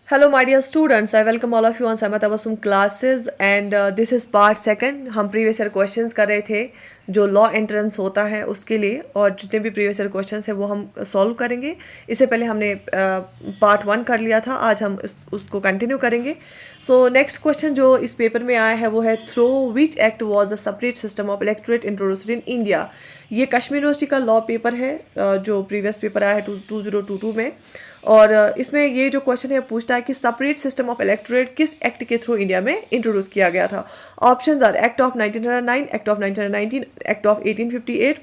Hello, my dear students. I welcome all of you on Sama Tabassum classes and this is part second. हम previous year questions कर रहे थे जो law entrance होता है उसके लिए, और जितने भी प्रीवियस ईयर क्वेश्चंस हैं वो हम सॉल्व करेंगे। इससे पहले हमने पार्ट वन कर लिया था, आज हम उसको कंटिन्यू करेंगे। सो नेक्स्ट क्वेश्चन जो इस पेपर में आया है वो है, through which act was a separate system of electorate introduced in India. ये कश्मीर यूनिवर्सिटी का लॉ पेपर है जो प्रीवियस पेपर आया है 2022 में। और इसमें ये जो क्वेश्चन है पूछता है कि सेपरेट सिस्टम ऑफ इलेक्टोरेट किस एक्ट के थ्रू इंडिया में इंट्रोड्यूस किया गया था। Options are act of 1909, act of 1919, act of 1858,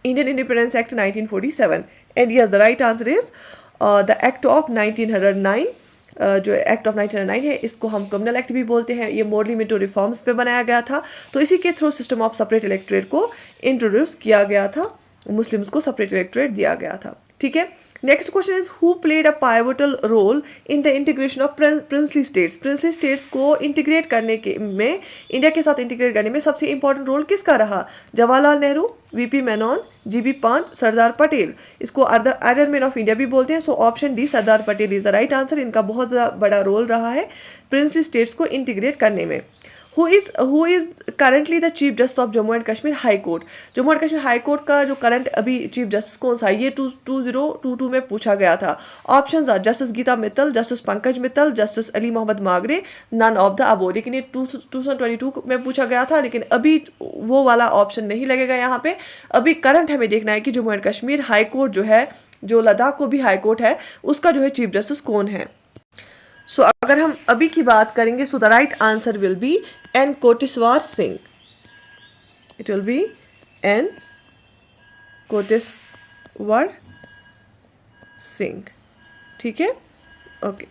Indian independence act 1947। And yes, the right answer is the act of 1909। जो एक्ट ऑफ 1909 है इसको हम कम्युनल एक्ट भी बोलते हैं। ये मोरली मिंटो रिफॉर्म्स पे बनाया गया था, तो इसी के through system of separate electorate को इंट्रोड्यूस किया गया था, मुस्लिम्स को सेपरेट इलेक्टोरेट दिया गया था। ठीक है, next question is who played a pivotal role in the integration of princely states. Princely states को इंटीग्रेट करने के में, इंडिया के साथ इंटीग्रेट करने में सबसे इंपॉर्टेंट रोल किसका रहा? Jawaharlal Nehru, VP Menon, GB Pant, Sardar Patel. इसको आयरन मैन ऑफ इंडिया भी बोलते हैं। So option D, Sardar Patel is the right answer. इनका बहुत ज़्यादा बड़ा रोल रहा है प्रिंसली स्टेट्स को इंटीग्रेट करने में। Who is currently the chief justice of Jammu and Kashmir high court. Jammu and Kashmir high court का जो करंट अभी चीफ जस्टिस कौन सा है, ये 2022 में पूछा गया था। Options are justice Gita Mittal, justice Pankaj Mittal, justice Ali Mohammad Magrey, none of the above. लेकिन ये 2022 में पूछा गया था, लेकिन अभी वो वाला ऑप्शन नहीं लगेगा यहाँ पे। अभी करंट हमें देखना है कि Jammu and Kashmir high court जो है, जो लद्दाख को भी हाई कोर्ट है, उसका जो है चीफ जस्टिस कौन है। सो अगर हम अभी की बात करेंगे, so the right answer will be N Koteswar Singh. It will be N Koteswar Singh. ठीक है, okay.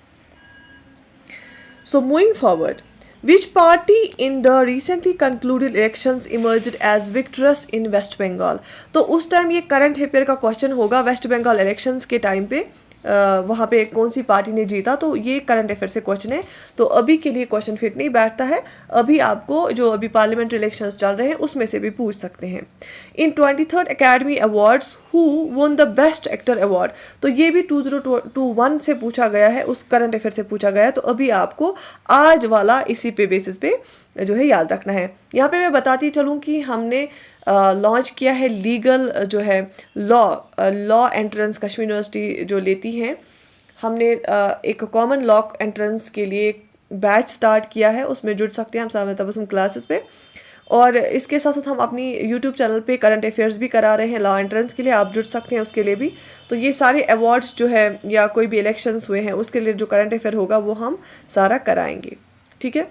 So moving forward, which party in the recently concluded elections emerged as victorious in West Bengal। तो उस टाइम ये करंट अफेयर का question होगा, waste Bengal elections के time पे वहाँ पे कौन सी पार्टी ने जीता, तो ये करंट अफेयर से क्वेश्चन है। तो अभी के लिए क्वेश्चन फिट नहीं बैठता है, अभी आपको जो अभी पार्लियामेंट्री इलेक्शंस चल रहे हैं उसमें से भी पूछ सकते हैं। इन 23rd academy awards who won the best actor award. तो ये भी 2021 से पूछा गया है, उस करंट अफेयर से पूछा गया है। तो अभी आपको आज वाला इसी पे बेसिस पे जो है याद रखना है। यहाँ पे मैं बताती चलूँ कि हमने लॉन्च किया है लीगल जो है लॉ एंट्रेंस कश्मीर यूनिवर्सिटी जो लेती हैं। हमने एक कॉमन लॉ एंट्रेंस के लिए बैच स्टार्ट किया है, उसमें जुड़ सकते हैं हम सामने तबसुम क्लासेस पे। और इसके साथ साथ हम अपनी यूट्यूब चैनल पे करंट अफेयर्स भी करा रहे हैं लॉ एंट्रेंस के लिए, आप जुड़ सकते हैं उसके लिए भी। तो ये सारे अवार्ड्स जो है या कोई भी इलेक्शंस हुए हैं उसके लिए जो करंट अफेयर होगा वो हम सारा कराएंगे। ठीक है,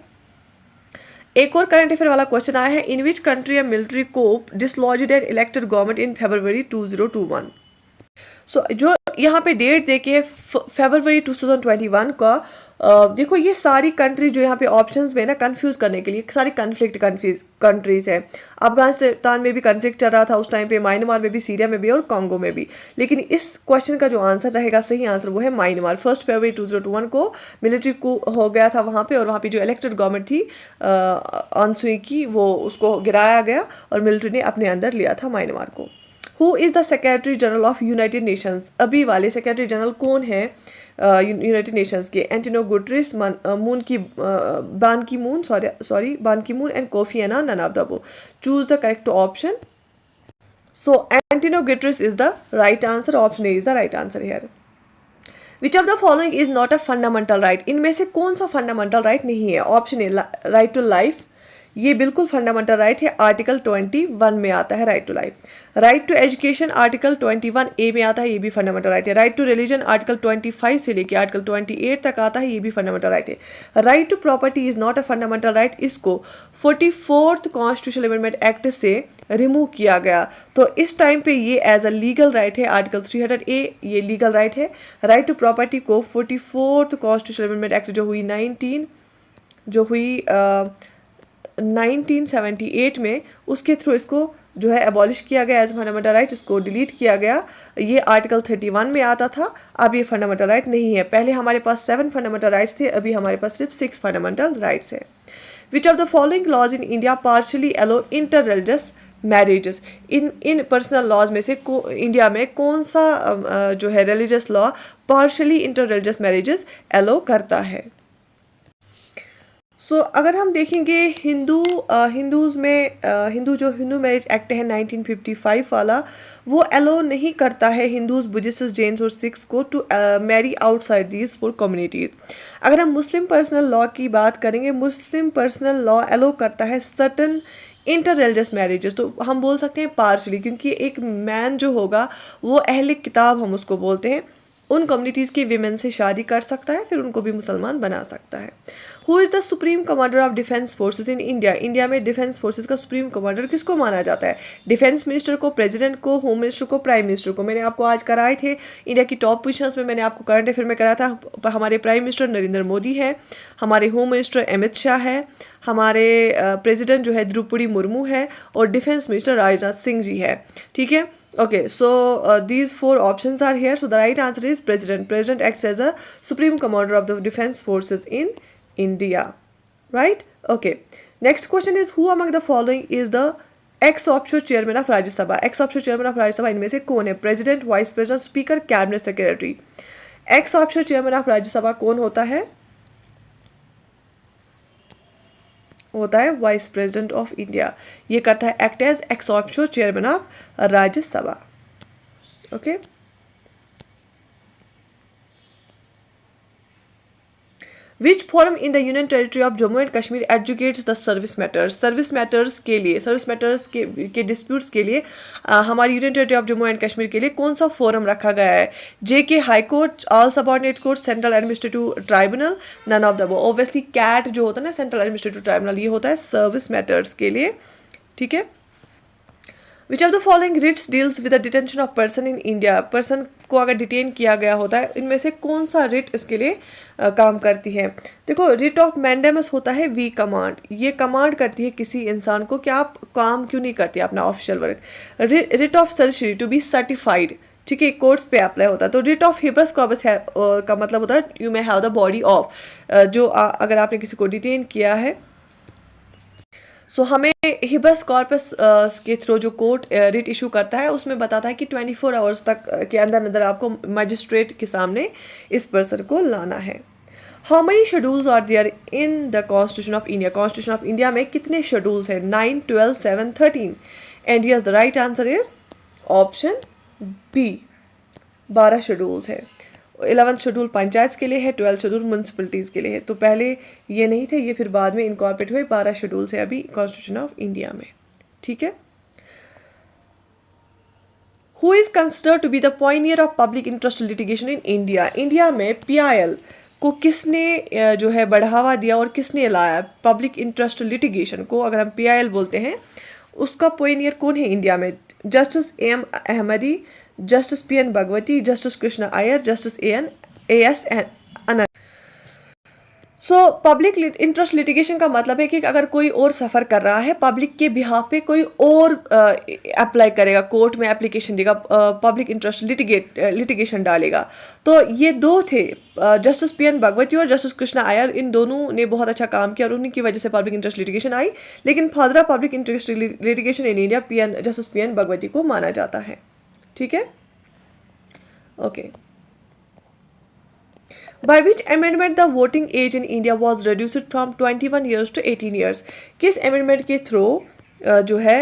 एक और करंट अफेयर वाला क्वेश्चन आया है, in which country a military coup dislodged and elected government in February 2021। So जो यहाँ पे डेट देके फरवरी 2021 का देखो, ये सारी कंट्री जो यहाँ पे ऑप्शंस में ना कंफ्यूज करने के लिए सारी कन्फ्लिक्ट कंट्रीज है। अफगानिस्तान में भी कन्फ्लिक्ट चल रहा था उस टाइम पे, म्यांमार में भी, सीरिया में भी और कॉन्गो में भी। लेकिन इस क्वेश्चन का जो आंसर रहेगा, सही आंसर वो है म्यांमार। 1 फरवरी 2021 को मिलिट्री को हो गया था वहाँ पे, और वहाँ पे जो इलेक्टेड गवर्नमेंट थी ऑन सुई की, वो उसको गिराया गया और मिलिट्री ने अपने अंदर लिया था म्यांमार को। Who is the secretary general of United Nations. अभी वाले सेक्रेटरी जनरल कौन है यूनाइटेड नेशंस के? Antonio Guterres, Ban Ki Moon and Kofi Annan, none of the above. Choose the correct option. So Antonio Guterres is the right answer. Option A is the right answer here. Which of the following is not a fundamental right. इनमें से कौन सा fundamental right नहीं है? Option A, right to life, ये बिल्कुल fundamental right है, article 21 में आता है right to life. Right to education article 21A में आता है, ये भी फंडामेंटल राइट है। राइट टू रिलीजन आर्टिकल 25 से लेके आर्टिकल 28 तक आता है, ये भी फंडामेंटल राइट है। Right to property is not a fundamental right, इसको 44th कॉन्स्टिट्यूशनल अमेंडमेंट एक्ट से रिमूव किया गया। तो इस टाइम पे ये एज अ लीगल राइट है, आर्टिकल 300A ये लीगल राइट है। राइट टू प्रॉपर्टी को 44th कॉन्स्टिट्यूशनल अमेंडमेंट एक्ट जो हुई 1978 में, उसके थ्रू इसको जो है एबॉलिश किया गया एज फंडामेंटल राइट, इसको डिलीट किया गया। ये आर्टिकल 31 में आता था, अब ये फंडामेंटल राइट नहीं है। पहले हमारे पास 7 फंडामेंटल राइट्स थे, अभी हमारे पास सिर्फ 6 फंडामेंटल राइट्स है। Which of the following laws in India partially allow inter religious marriages, इन पर्सनल लॉज में से इंडिया में कौन सा जो है religious law partially inter religious marriages allow करता है? अगर हम देखेंगे हिंदूज़ में हिंदू मैरिज एक्ट है 1955 वाला, वो अलो नहीं करता है हिंदूज़, बुद्धिस्ट, जैन्स और सिख्स को to marry outside these four communities. अगर हम मुस्लिम पर्सनल लॉ की बात करेंगे, मुस्लिम पर्सनल लॉ अलो करता है सर्टन इंटर रिलीजियस मैरिजेस, तो हम बोल सकते हैं पार्शली, क्योंकि एक मैन जो होगा वो अहले किताब हम उसको बोलते हैं, उन कम्युनिटीज़ की विमेन से शादी कर सकता है, फिर उनको भी मुसलमान बना सकता है। Who is the supreme commander of defence forces in India? India में डिफेंस फोर्सेस का सुप्रीम कमांडर किसको माना जाता है? डिफेंस मिनिस्टर को, प्रेसिडेंट को, होम मिनिस्टर को, प्राइम मिनिस्टर को। मैंने आपको आज कराए थे इंडिया की टॉप पोजीशंस में, मैंने आपको करंट अफेयर में कराया था। हमारे प्राइम मिनिस्टर नरेंद्र मोदी है, हमारे होम मिनिस्टर अमित शाह है, हमारे प्रेसिडेंट जो है द्रौपदी मुर्मू है, और डिफेंस मिनिस्टर राजनाथ सिंह जी है। ठीक है, okay, so these four options are here, so the right answer is president acts as a supreme commander of the defense forces in India, right? Okay, next question is who among the following is the ex officio chairman of Rajya Sabha? Ex officio chairman of Rajya Sabha इनमें से कौन है? President, vice president, speaker, cabinet secretary. X officio chairman of राज्य सभा कौन होता है? होता है वाइस प्रेसिडेंट ऑफ इंडिया। ये करता है act as ex officio chairman of Rajya Sabha. Okay, which forum in the union territory of Jammu and Kashmir adjudicates the service matters? Service matters के डिस्प्यूट्स के लिए हमारी union territory of Jammu and Kashmir के लिए कौन सा फोरम रखा गया है? JK high court, all subordinate court, central administrative tribunal, none of the above. Obviously CAT जो होता है ना, सेंट्रल एडमिनिस्ट्रेटिव ट्राइब्यूनल, ये होता है सर्विस मैटर्स के लिए। ठीक है, which of the following writs deals with the detention of person in India? Person को अगर डिटेन किया गया होता है, इनमें से कौन सा रिट इसके लिए काम करती है? देखो, रिट ऑफ मैंडेमस होता है वी कमांड, ये कमांड करती है किसी इंसान को कि आप काम क्यों नहीं करते अपना official work. Writ of certiorari to be certified, ठीक है, कोर्ट्स पे अप्लाई होता है। तो रिट ऑफ हिबस कॉर्पस का मतलब होता है you may have the body of, जो अगर आपने किसी को डिटेन किया है, सो हमें हिबस कॉर्पस के थ्रू जो कोर्ट रिट इशू करता है, उसमें बताता है कि 24 आवर्स तक के अंदर आपको मजिस्ट्रेट के सामने इस पर्सन को लाना है। How many schedules are there in the constitution of India? Constitution of India में कितने शेड्यूल्स हैं? 9, 12, 7, 13। And yes, the right answer is option B, 12 schedules है। 11th शेड्यूल पंचायत के लिए है, 12th शेड्यूल म्यूनसिपलिटीज़ के लिए है। तो पहले ये नहीं थे, ये फिर बाद में इनकॉर्पोरेट हुए। 12 शेड्यूल्स है अभी कॉन्स्टिट्यूशन ऑफ इंडिया में। ठीक है, who is considered to be the pioneer of public interest litigation in India? India में PIL को किसने जो है बढ़ावा दिया और किसने लाया? पब्लिक इंटरेस्ट लिटिगेशन को अगर हम PIL बोलते हैं, उसका पॉइनियर कौन है इंडिया में? Justice AM Ahmadi, justice PN Bhagwati, justice Krishna Iyer, justice AS Anant. So public interest litigation का मतलब है कि अगर कोई और सफ़र कर रहा है, पब्लिक के बिहाफ पे कोई और अप्लाई करेगा, कोर्ट में एप्लीकेशन देगा, पब्लिक इंटरेस्ट लिटिगेशन डालेगा। तो ये दो थे, जस्टिस PN भगवती और जस्टिस कृष्णा अय्यर, इन दोनों ने बहुत अच्छा काम किया और उन्हीं की वजह से पब्लिक इंटरेस्ट लिटिगेशन आई। लेकिन father of public interest litigation in India justice PN Bhagwati को माना जाता है। ठीक है, okay. By which amendment the voting age in India was reduced from 21 years to 18 years? किस amendment के थ्रू जो है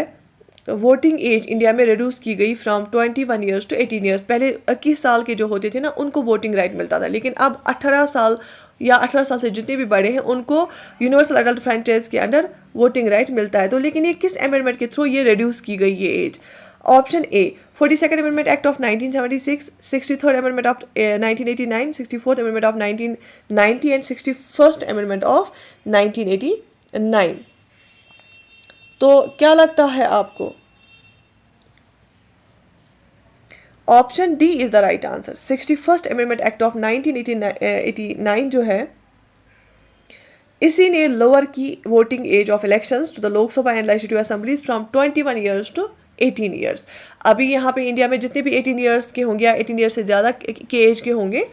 वोटिंग एज इंडिया में रिड्यूस की गई फ्रॉम 21 ईयर्स टू 18 ईयर्स? पहले 21 साल के जो होते थे ना, उनको वोटिंग राइट मिलता था, लेकिन अब 18 साल या 18 साल से जितने भी बड़े हैं उनको यूनिवर्सल अडल्ट फ्रेंचाइज के अंडर वोटिंग राइट मिलता है। तो लेकिन ये किस अमेंडमेंट के थ्रू ये रिड्यूस की गई ये age? Option A 42nd amendment act of 1976, 63rd amendment of 1989, 64th amendment of 1990 and 61st amendment of 1989। तो क्या लगता है आपको? Option D is the right answer. 61st amendment act of 1989 जो है, इसी ने लोअर की voting age of elections to the Lok Sabha and legislative assemblies from 21 years to 18 years. अभी यहाँ पे इंडिया में जितने भी 18 ईयर्स के होंगे या 18 ईयर्स से ज़्यादा के एज के होंगे,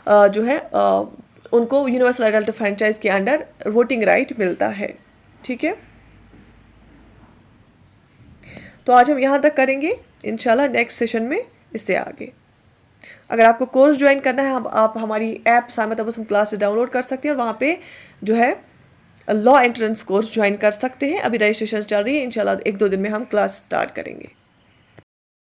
जो है उनको यूनिवर्सल अडल्ट फ्रेंचाइज के अंडर वोटिंग राइट मिलता है। ठीक है, तो आज हम यहाँ तक करेंगे, इंशाल्लाह नेक्स्ट सेशन में इससे आगे। अगर आपको कोर्स ज्वाइन करना है, आप हमारी ऐप सामा तबस्सुम क्लासेस डाउनलोड कर सकते हैं और वहाँ पे जो है लॉ एंट्रेंस कोर्स ज्वाइन कर सकते हैं। अभी रजिस्ट्रेशन चल रही है, इंशाल्लाह 1-2 दिन में हम क्लास स्टार्ट करेंगे।